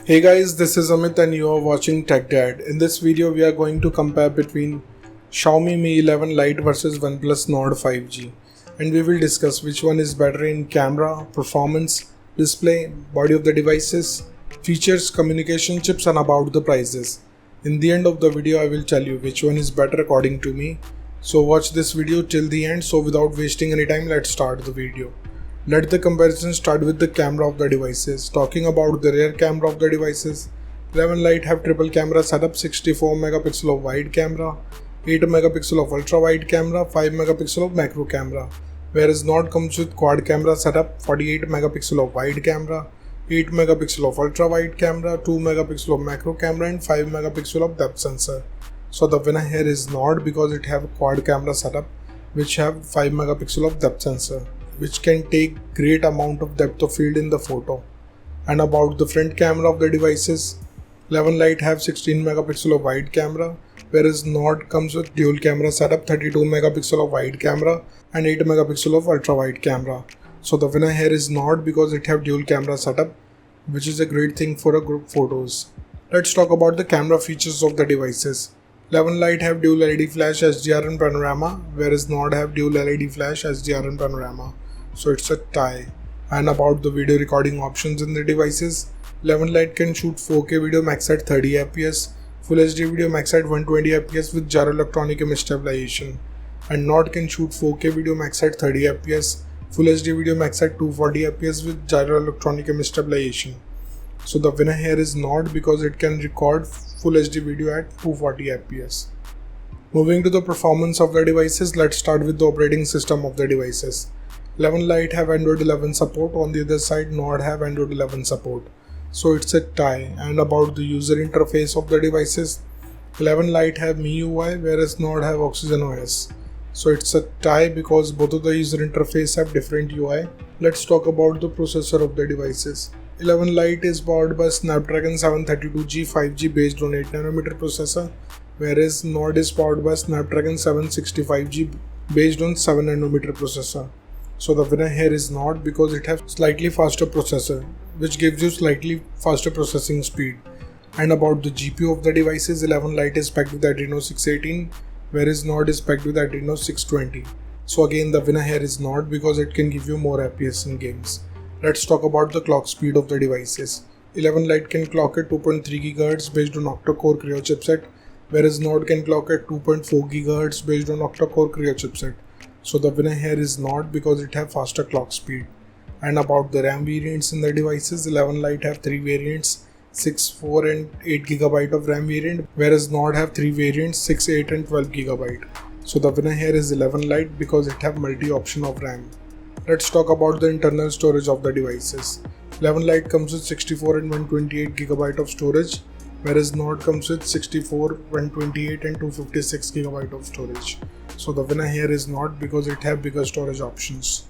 Hey guys, this is Amit and you are watching Tech Dad. In this video, we are going to compare between Xiaomi Mi 11 Lite versus OnePlus Nord 5G, and we will discuss which one is better in camera, performance, display, body of the devices, features, communication chips, and about the prices. In the end of the video, I will tell you which one is better according to me. So watch this video till the end. So without wasting any time, let's start the video. Let the comparison start with the camera of the devices. Talking about the rear camera of the devices, 11 Lite have triple camera setup, 64 megapixel of wide camera, 8 megapixel of ultra wide camera, 5 megapixel of macro camera, whereas Nord comes with quad camera setup, 48 megapixel of wide camera, 8 megapixel of ultra wide camera, 2 megapixel of macro camera, and 5 megapixel of depth sensor. So the winner here is Nord because it have quad camera setup which have 5 megapixel of depth sensor, which can take great amount of depth of field in the photo. And about the front camera of the devices, 11 Lite have 16 megapixel of wide camera, whereas Nord comes with dual camera setup, 32 megapixel of wide camera and 8 megapixel of ultra wide camera. So the winner here is Nord because it have dual camera setup, which is a great thing for a group photos. Let's talk about the camera features of the devices. 11 Lite have dual LED flash, HDR and panorama, whereas Nord have dual LED flash, HDR and panorama. So it's a tie. And about the video recording options in the devices, 11 Lite can shoot 4K video max at 30 fps, Full HD video max at 120 fps with gyro electronic image stabilization, and Nord can shoot 4K video max at 30 fps, Full HD video max at 240 fps with gyro electronic image stabilization. So the winner here is Nord because it can record Full HD video at 240 fps. Moving to the performance of the devices, let's start with the operating system of the devices. 11 Lite have Android 11 support, on the other side Nord have Android 11 support. So it's a tie. And about the user interface of the devices, 11 Lite have MIUI whereas Nord have Oxygen OS. So it's a tie because both of the user interface have different UI. Let's talk about the processor of the devices. 11 Lite is powered by Snapdragon 732G 5G based on 8nm processor, whereas Nord is powered by Snapdragon 765G based on 7nm processor. So the winner here is Nord because it has slightly faster processor, which gives you slightly faster processing speed. And about the GPU of the devices, 11 Lite is packed with Adreno 618, whereas Nord is packed with Adreno 620. So again the winner here is Nord because it can give you more FPS in games. Let's talk about the clock speed of the devices. 11 Lite can clock at 2.3 GHz based on octa-core Creo chipset, whereas Nord can clock at 2.4 GHz based on octa-core Creo chipset. So the winner here is Nord because it have faster clock speed. And about the RAM variants in the devices, 11 Lite have 3 variants, 6, 4 and 8 GB of RAM variant, whereas Nord have 3 variants, 6, 8 and 12 GB. So the winner here is 11 Lite because it have multi-option of RAM. Let's talk about the internal storage of the devices. 11 Lite comes with 64 and 128 GB of storage, whereas Nord comes with 64, 128 and 256 GB of storage. So the winner here is Nord because it have bigger storage options.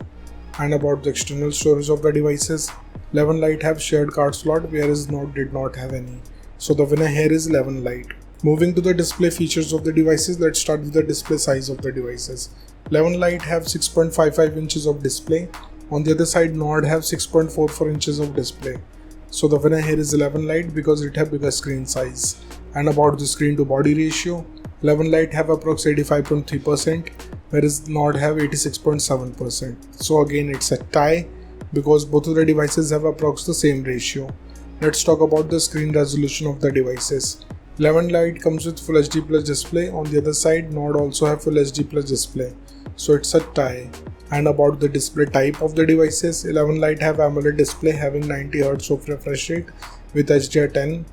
And about the external storage of the devices, 11 Lite have shared card slot whereas Nord did not have any. So the winner here is 11 Lite. Moving to the display features of the devices, let's start with the display size of the devices. 11 Lite have 6.55 inches of display. On the other side, Nord have 6.44 inches of display. So the winner here is 11 Lite because it have bigger screen size. And about the screen to body ratio, 11 Lite have approx 85.3%, whereas Nord have 86.7%. So again it's a tie because both of the devices have approx the same ratio. Let's talk about the screen resolution of the devices. 11 Lite comes with Full HD Plus display, on the other side Nord also have Full HD Plus display. So it's a tie. And about the display type of the devices, 11 Lite have AMOLED display having 90Hz of refresh rate with HDR10,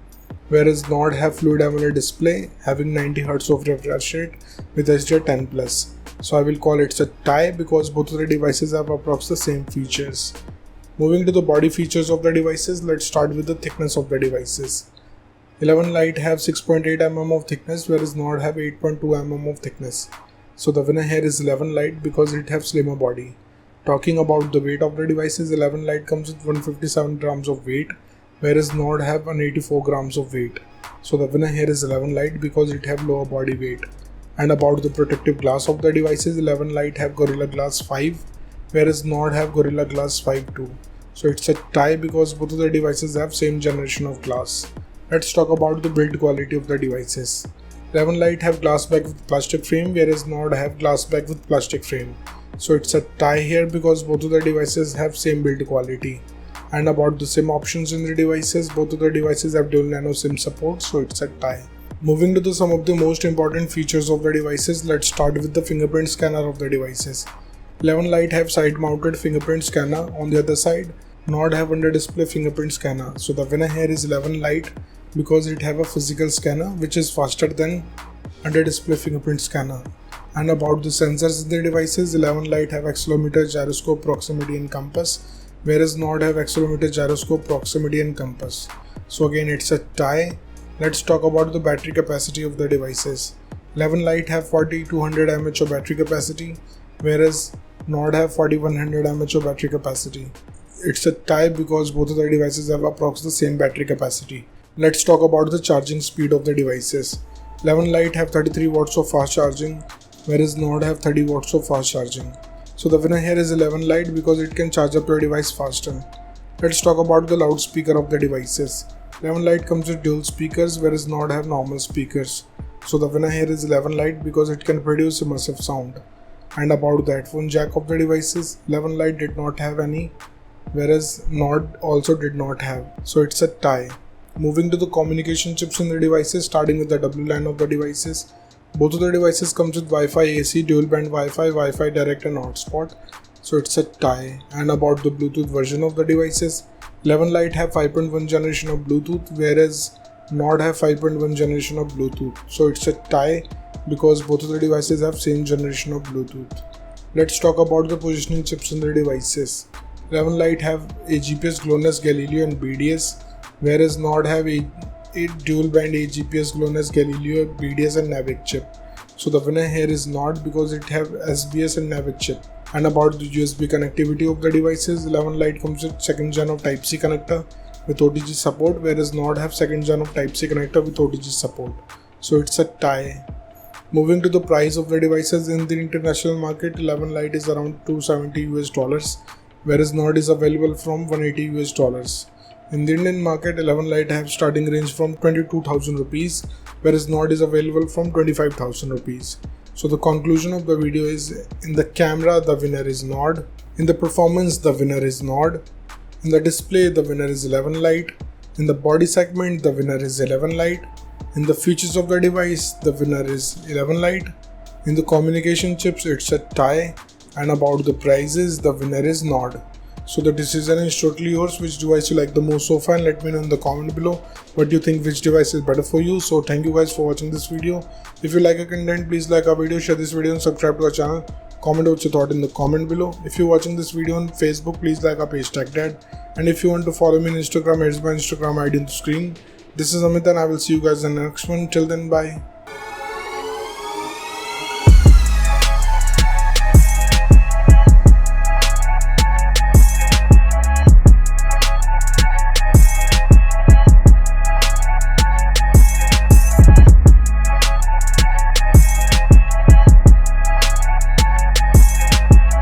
whereas Nord have Fluid AMOLED display having 90Hz of refresh rate with HDR10+. So I will call it a tie because both of the devices have approx the same features. Moving to the body features of the devices, let's start with the thickness of the devices. 11 Lite have 6.8 mm of thickness, whereas Nord have 8.2 mm of thickness. So the winner here is 11 Lite because it have slimmer body. Talking about the weight of the devices, 11 Lite comes with 157 grams of weight, whereas Nord have 184 grams of weight. So the winner here is 11 Lite because it have lower body weight. And about the protective glass of the devices, 11 Lite have Gorilla Glass 5, whereas Nord have Gorilla Glass 5 too. So it's a tie because both of the devices have same generation of glass. Let's talk about the build quality of the devices. 11 Lite have glass back with plastic frame, whereas Nord have glass back with plastic frame. So it's a tie here because both of the devices have same build quality. And about the SIM options in the devices, both of the devices have dual nano SIM support, so it's a tie. Moving to some of the most important features of the devices, let's start with the fingerprint scanner of the devices. 11 Lite have side mounted fingerprint scanner. On the other side, Nord have under display fingerprint scanner. So the winner here is 11 Lite because it have a physical scanner which is faster than under display fingerprint scanner. And about the sensors in the devices, 11 Lite have accelerometer, gyroscope, proximity and compass, whereas Nord have accelerometer, gyroscope, proximity and compass. So again it's a tie. Let's talk about the battery capacity of the devices. 11 Lite have 4200 mAh of battery capacity, whereas Nord have 4100 mAh of battery capacity. It's a tie because both of the devices have approximately the same battery capacity. Let's talk about the charging speed of the devices. 11 Lite have 33 watts of fast charging, whereas Nord have 30 watts of fast charging. So the winner here is 11 Lite because it can charge up your device faster. Let's talk about the loudspeaker of the devices. 11 Lite comes with dual speakers, whereas Nord have normal speakers. So the winner here is 11 Lite because it can produce immersive sound. And about the headphone jack of the devices, 11 Lite did not have any, whereas Nord also did not have. So it's a tie. Moving to the communication chips in the devices, starting with the WLAN of the devices. Both of the devices comes with Wi-Fi AC, dual band Wi-Fi, Wi-Fi direct and hotspot. So it's a tie. And about the Bluetooth version of the devices, 11 Lite have 5.1 generation of Bluetooth, whereas Nord have 5.1 generation of Bluetooth. So it's a tie because both of the devices have same generation of Bluetooth. Let's talk about the positioning chips in the devices. 11 Lite have a GPS, GLONASS, Galileo and BDS, whereas Nord have a dual band AGPS, GLONASS, Galileo, BDS and Navic chip. So the winner here is Nord because it have SBS and Navic chip. And about the USB connectivity of the devices, 11 Lite comes with 2nd gen of Type-C connector with OTG support, whereas Nord have 2nd gen of Type-C connector with OTG support. So it's a tie. Moving to the price of the devices in the international market, 11 Lite is around $270, whereas Nord is available from $180. In the Indian market, 11 Lite have starting range from 22,000 rupees, whereas Nord is available from 25,000 rupees. So the conclusion of the video is, in the camera the winner is Nord, in the performance the winner is Nord, in the display the winner is 11 Lite, in the body segment the winner is 11 Lite, in the features of the device the winner is 11 Lite, in the communication chips it's a tie, and about the prices the winner is Nord. So the decision is totally yours, which device you like the most so far, and let me know in the comment below what you think, which device is better for you. So thank you guys for watching this video. If you like our content, please like our video, share this video and subscribe to our channel. Comment what you thought in the comment below. If you're watching this video on Facebook, please like our page TechDad. And if you want to follow me on Instagram, here's my Instagram ID on the screen. This is Amit and I will see you guys in the next one. Till then, bye.